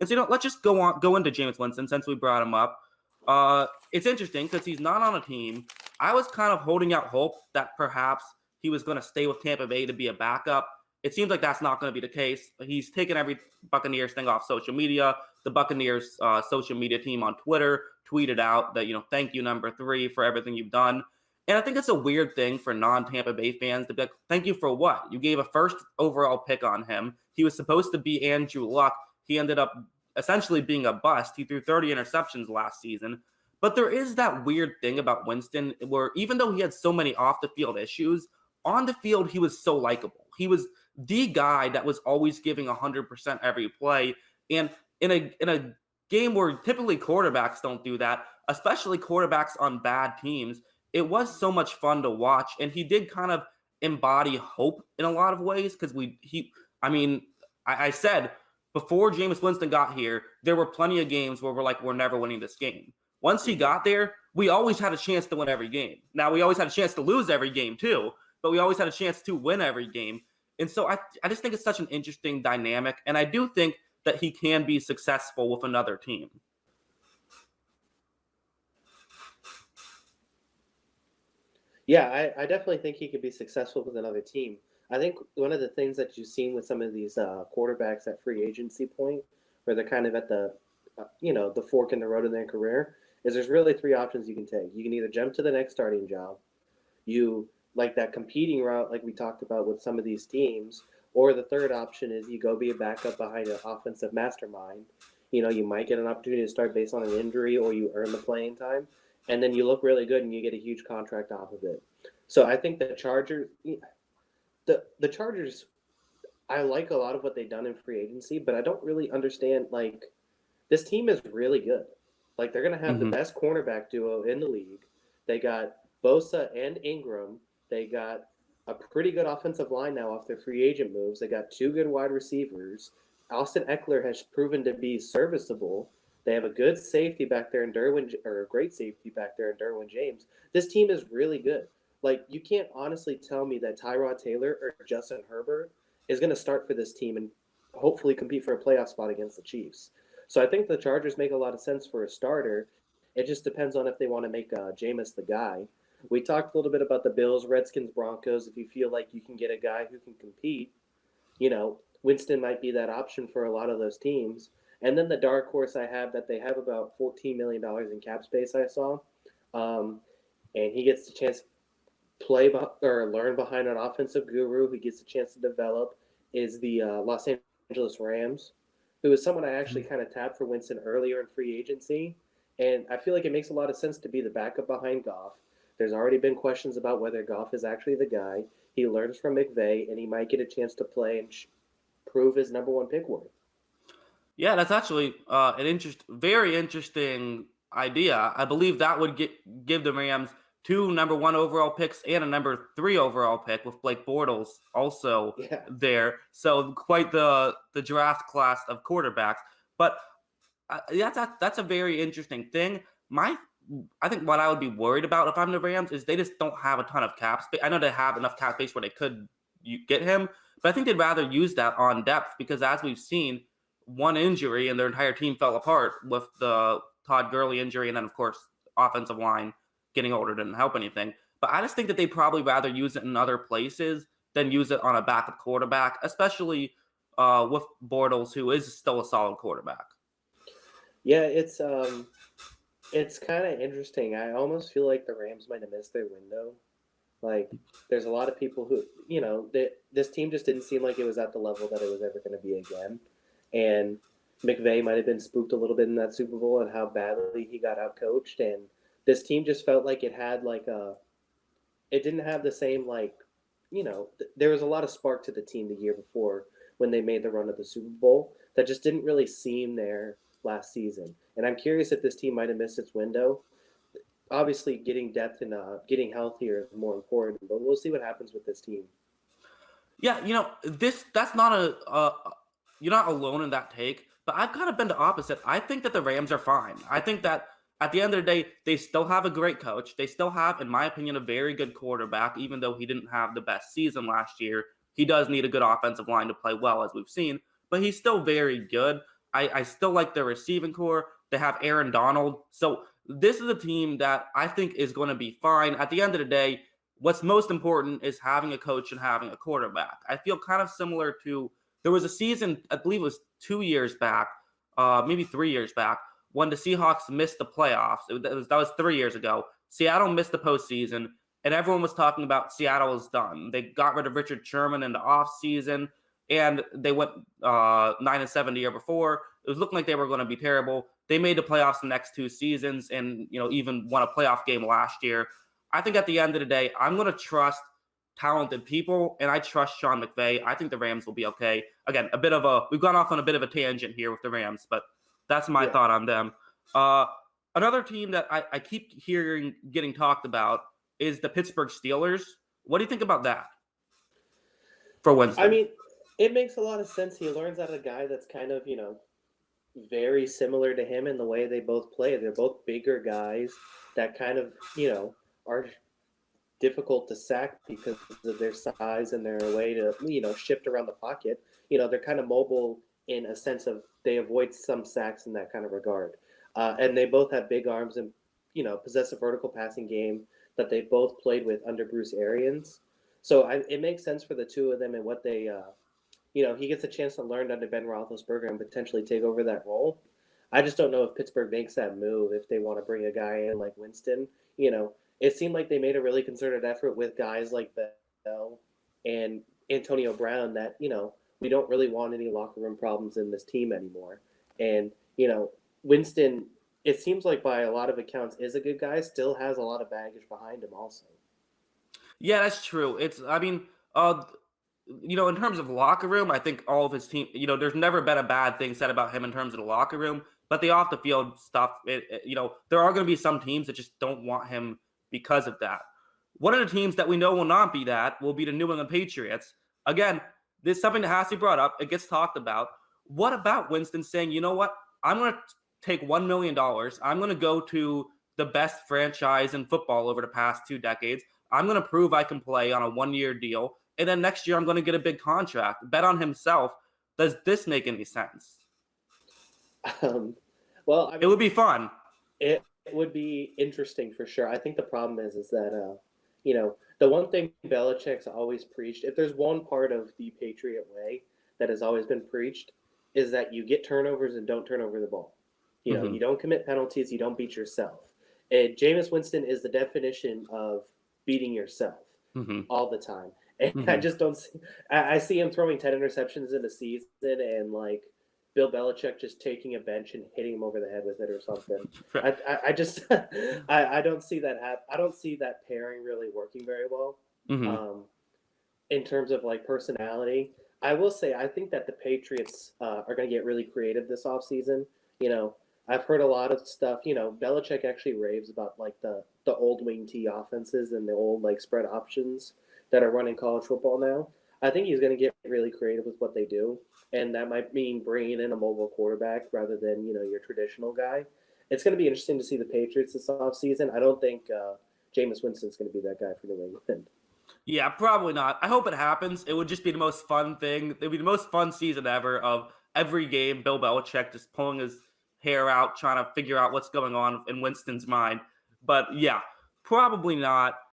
And so, let's just go into Jameis Winston since we brought him up. It's interesting because he's not on a team. I was kind of holding out hope that perhaps he was going to stay with Tampa Bay to be a backup. It seems like that's not going to be the case. He's taken every Buccaneers thing off social media. The Buccaneers social media team on Twitter tweeted out that, thank you, number 3, for everything you've done. And I think it's a weird thing for non-Tampa Bay fans to be like, thank you for what? You gave a first overall pick on him. He was supposed to be Andrew Luck. He ended up essentially being a bust. He threw 30 interceptions last season. But there is that weird thing about Winston where even though he had so many off-the-field issues, on the field he was so likable. He was the guy that was always giving 100% every play. And in a game where typically quarterbacks don't do that, especially quarterbacks on bad teams, it was so much fun to watch. And he did kind of embody hope in a lot of ways because I said before Jameis Winston got here, there were plenty of games where we're never winning this game. Once he got there, we always had a chance to win every game. Now, we always had a chance to lose every game too, but we always had a chance to win every game. And so I just think it's such an interesting dynamic. And I do think that he can be successful with another team. Yeah, I definitely think he could be successful with another team. I think one of the things that you've seen with some of these quarterbacks at free agency point, where they're kind of at the, the fork in the road in their career, is there's really 3 options you can take. You can either jump to the next starting job, you like that competing route like we talked about with some of these teams, or the third option is you go be a backup behind an offensive mastermind. You might get an opportunity to start based on an injury or you earn the playing time, and then you look really good and you get a huge contract off of it. So I think the Chargers, the Chargers, I like a lot of what they've done in free agency, but I don't really understand, this team is really good. They're going to have the best cornerback duo in the league. They got Bosa and Ingram. They got a pretty good offensive line now off their free agent moves. They got 2 good wide receivers. Austin Eckler has proven to be serviceable. They have a good safety back there in a great safety back there in Derwin James. This team is really good. You can't honestly tell me that Tyrod Taylor or Justin Herbert is going to start for this team and hopefully compete for a playoff spot against the Chiefs. So I think the Chargers make a lot of sense for a starter. It just depends on if they want to make Jameis the guy. We talked a little bit about the Bills, Redskins, Broncos. If you feel like you can get a guy who can compete, Winston might be that option for a lot of those teams. And then the dark horse I have that they have about $14 million in cap space I saw. And he gets the chance to play or learn behind an offensive guru who gets a chance to develop is the Los Angeles Rams, who is someone I actually kind of tapped for Winston earlier in free agency. And I feel like it makes a lot of sense to be the backup behind Goff. There's already been questions about whether Goff is actually the guy. He learns from McVay, and he might get a chance to play and prove his number 1 pick worth. Yeah, that's actually an very interesting idea. I believe that would give the Rams 2 number 1 overall picks and a number 3 overall pick with Blake Bortles also there. So quite the draft class of quarterbacks. But that's a very interesting thing. I think what I would be worried about if I'm the Rams is they just don't have a ton of cap space. I know they have enough cap space where they could get him, but I think they'd rather use that on depth because as we've seen, one injury and their entire team fell apart with the Todd Gurley injury, and then of course offensive line getting older didn't help anything. But I just think that they'd probably rather use it in other places than use it on a backup quarterback, especially with Bortles, who is still a solid quarterback. Yeah, it's kind of interesting. I almost feel like the Rams might have missed their window. There's a lot of people who, this team just didn't seem like it was at the level that it was ever going to be again. And McVay might have been spooked a little bit in that Super Bowl and how badly he got outcoached. And this team just felt like it had it didn't have the same, there was a lot of spark to the team the year before when they made the run at the Super Bowl that just didn't really seem there last season. And I'm curious if this team might have missed its window. Obviously, getting depth and getting healthier is more important, but we'll see what happens with this team. Yeah, that's not you're not alone in that take, but I've kind of been the opposite. I think that the Rams are fine. I think that at the end of the day, they still have a great coach. They still have, in my opinion, a very good quarterback, even though he didn't have the best season last year. He does need a good offensive line to play well, as we've seen, but he's still very good. I still like their receiving core. They have Aaron Donald. So this is a team that I think is going to be fine. At the end of the day, what's most important is having a coach and having a quarterback. I feel kind of similar to there was a season, I believe it was 2 years back, maybe 3 years back, when the Seahawks missed the playoffs. That was 3 years ago. Seattle missed the postseason, and everyone was talking about Seattle is done. They got rid of Richard Sherman in the offseason, and they went 9-7 the year before. It was looking like they were going to be terrible. They made the playoffs the next 2 seasons, and even won a playoff game last year. I think at the end of the day, I'm going to trust talented people, and I trust Sean McVay. I think the Rams will be okay. Again, we've gone off on a bit of a tangent here with the Rams, but that's my thought on them. Another team that I keep hearing getting talked about is the Pittsburgh Steelers. What do you think about that for Wednesday? I mean, it makes a lot of sense. He learns out of a guy that's kind of, very similar to him in the way they both play. They're both bigger guys that kind of, are difficult to sack because of their size and their way to, shift around the pocket. They're kind of mobile in a sense of they avoid some sacks in that kind of regard. And they both have big arms and, possess a vertical passing game that they both played with under Bruce Arians. So it makes sense for the two of them and what they, he gets a chance to learn under Ben Roethlisberger and potentially take over that role. I just don't know if Pittsburgh makes that move if they want to bring a guy in like Winston. It seemed like they made a really concerted effort with guys like Bell and Antonio Brown that, we don't really want any locker room problems in this team anymore. And, Winston, it seems like by a lot of accounts is a good guy, still has a lot of baggage behind him also. Yeah, that's true. In terms of locker room, I think all of his team, there's never been a bad thing said about him in terms of the locker room, but the off the field stuff, there are going to be some teams that just don't want him because of that. One of the teams that we know will not be that will be the New England Patriots. Again, this is something that has to be brought up. It gets talked about. What about Winston saying, you know what? I'm going to take $1 million. I'm going to go to the best franchise in football over the past 2 decades. I'm going to prove I can play on a 1-year deal. And then next year, I'm going to get a big contract. Bet on himself. Does this make any sense? Well, I mean, it would be fun. It would be interesting for sure. I think the problem is that, the one thing Belichick's always preached, if there's one part of the Patriot way that has always been preached, is that you get turnovers and don't turn over the ball. You don't commit penalties, you don't beat yourself. And Jameis Winston is the definition of beating yourself all the time. And I just don't see – I see him throwing 10 interceptions in a season and, like, Bill Belichick just taking a bench and hitting him over the head with it or something. I just – I don't see that I don't see that pairing really working very well in terms of, like, personality. I will say I think that the Patriots are going to get really creative this offseason. I've heard a lot of stuff. Belichick actually raves about, like, the old wing T offenses and the old, like, spread options that are running college football now. I think he's going to get really creative with what they do, and that might mean bringing in a mobile quarterback rather than, your traditional guy. It's going to be interesting to see the Patriots this offseason. I don't think Jameis Winston's going to be that guy for New England. Yeah, probably not. I hope it happens. It would just be the most fun thing. It would be the most fun season ever of every game, Bill Belichick just pulling his hair out, trying to figure out what's going on in Winston's mind. But yeah, probably not.